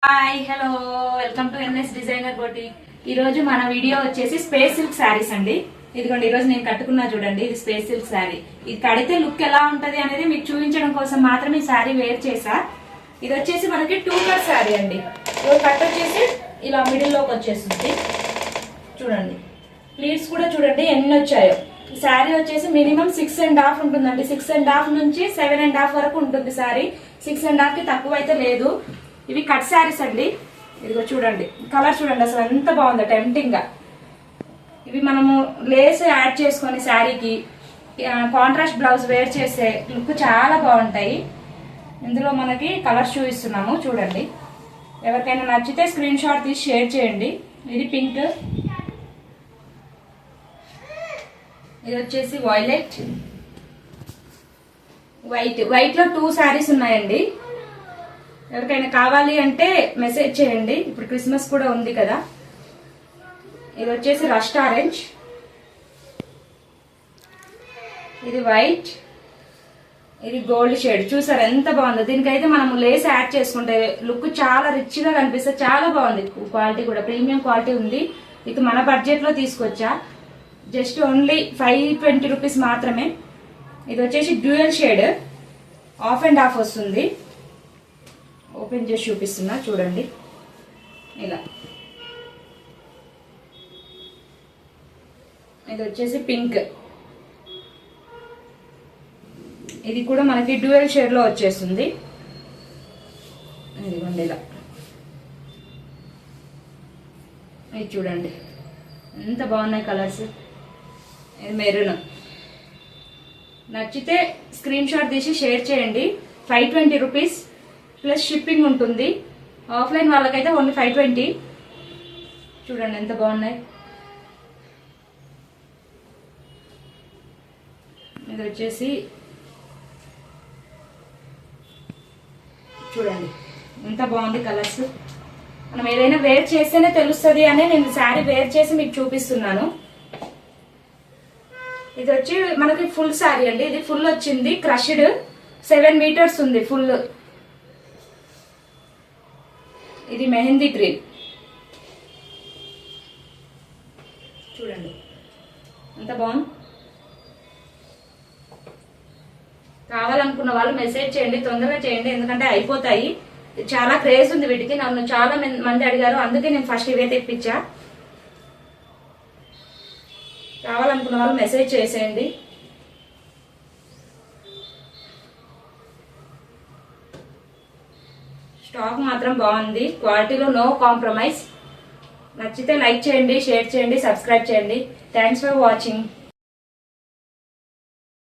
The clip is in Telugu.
Hi hello welcome to NS designer boutique. ఈ రోజు మన వీడియో వచ్చేసి స్పేస్ సిల్క్ శారీస్ అండి. ఇదిగోండి ఈ రోజు నేను కట్టుకున్నా చూడండి, ఇది స్పేస్ సిల్క్ శారీ. ఇది కడితే లుక్ ఎలా ఉంటది అనేది మీకు చూపించడం కోసం మాత్రమే ఈ శారీ వేర్ చేసా. ఇది వచ్చేసి మనకి 2 కట్ శారీ అండి. కట్ వచ్చేసి ఇలా మిడిల్ లోకి వచ్చేస్తుంది చూడండి. ప్లీట్స్ కూడా చూడండి ఎన్ని వచ్చాయో. ఈ శారీ వచ్చేసి మినిమం 6.5 ఉంటుందండి. 6.5 నుంచి 7.5 వరకు ఉంటుంది శారీ. 6.5 కి తక్కువ అయితే లేదు. ఇవి కట్ శారీస్ అండి. ఇదిగో చూడండి కలర్ చూడండి, అసలు ఎంత బాగుందో టెంప్టింగ్ గా. ఇవి మనము లేస్ యాడ్ చేసుకొని శారీకి కాంట్రాస్ట్ బ్లౌజ్ వేర్ చేసే లుక్ చాలా బాగుంటాయి. ఇందులో మనకి కలర్స్ చూపిస్తున్నాము చూడండి. ఎవరికైనా నచ్చితే స్క్రీన్ షాట్ తీసి షేర్ చేయండి. ఇది పింక్, ఇది వచ్చేసి వైలెట్, వైట్ లో 2 శారీస్ ఉన్నాయండి. ఎవరికైనా కావాలి అంటే మెసేజ్ చేయండి. ఇప్పుడు క్రిస్మస్ కూడా ఉంది కదా. ఇది వచ్చేసి రస్ట్ ఆరెంజ్, ఇది వైట్, ఇది గోల్డ్ షేడ్. చూసారు ఎంత బాగుందో. దీనికైతే మనం లేస్ యాడ్ చేసుకుంటే లుక్ చాలా రిచ్ గా కనిపిస్తుంది. చాలా బాగుంది. క్వాలిటీ కూడా ప్రీమియం క్వాలిటీ ఉంది. ఇది మన బడ్జెట్ లో తీసుకొచ్చా. జస్ట్ ఓన్లీ 520 రూపీస్ మాత్రమే. ఇది వచ్చేసి dual shade, of and of వస్తుంది. ఓపెన్ చేసి చూపిస్తున్నా చూడండి. ఇలా ఇది వచ్చేసి పింక్, ఇది కూడా మనకి డ్యూయల్ షేడ్ లో వచ్చేస్తుంది. ఇదిగోండి ఇలా. ఇది చూడండి ఎంత బాగున్నాయి కలర్స్. ఇది మెరూన్. నచ్చితే స్క్రీన్ షాట్ తీసి షేర్ చేయండి. 520 రూపీస్ ప్లస్ షిప్పింగ్ ఉంటుంది. ఆఫ్లైన్ వాళ్ళకైతే ఓన్లీ 520. చూడండి ఎంత బాగున్నాయి. ఇది వచ్చేసి చూడండి ఎంత బాగుంది కలర్స్. మనం ఏదైనా వేర్ చేస్తేనే తెలుస్తుంది అని నేను శారీ వేర్ చేసి మీకు చూపిస్తున్నాను. ఇది వచ్చి మనకి ఫుల్ శారీ అండి. ఇది ఫుల్ వచ్చింది, క్రష్డ్ 7 మీటర్స్ ఉంది ఫుల్. ఇది మెహందీ గ్రీన్ చూడండి ఎంత బాగుంది. కావాలనుకున్న వాళ్ళు మెసేజ్ చేయండి, తొందరగా చేయండి, ఎందుకంటే అయిపోతాయి. చాలా క్రేజ్ ఉంది వీటికి. నన్ను చాలా మంది అడిగారు, అందుకే నేను ఫస్ట్ ఇవే తెప్పించా. కావాలనుకున్న వాళ్ళు మెసేజ్ చేసేయండి. స్టాక్ మాత్రం బాగుంది, క్వాలిటీలో నో కాంప్రమైజ్. నచ్చితే లైక్ చేయండి, షేర్ చేయండి, సబ్స్క్రైబ్ చేయండి. Thanks for watching.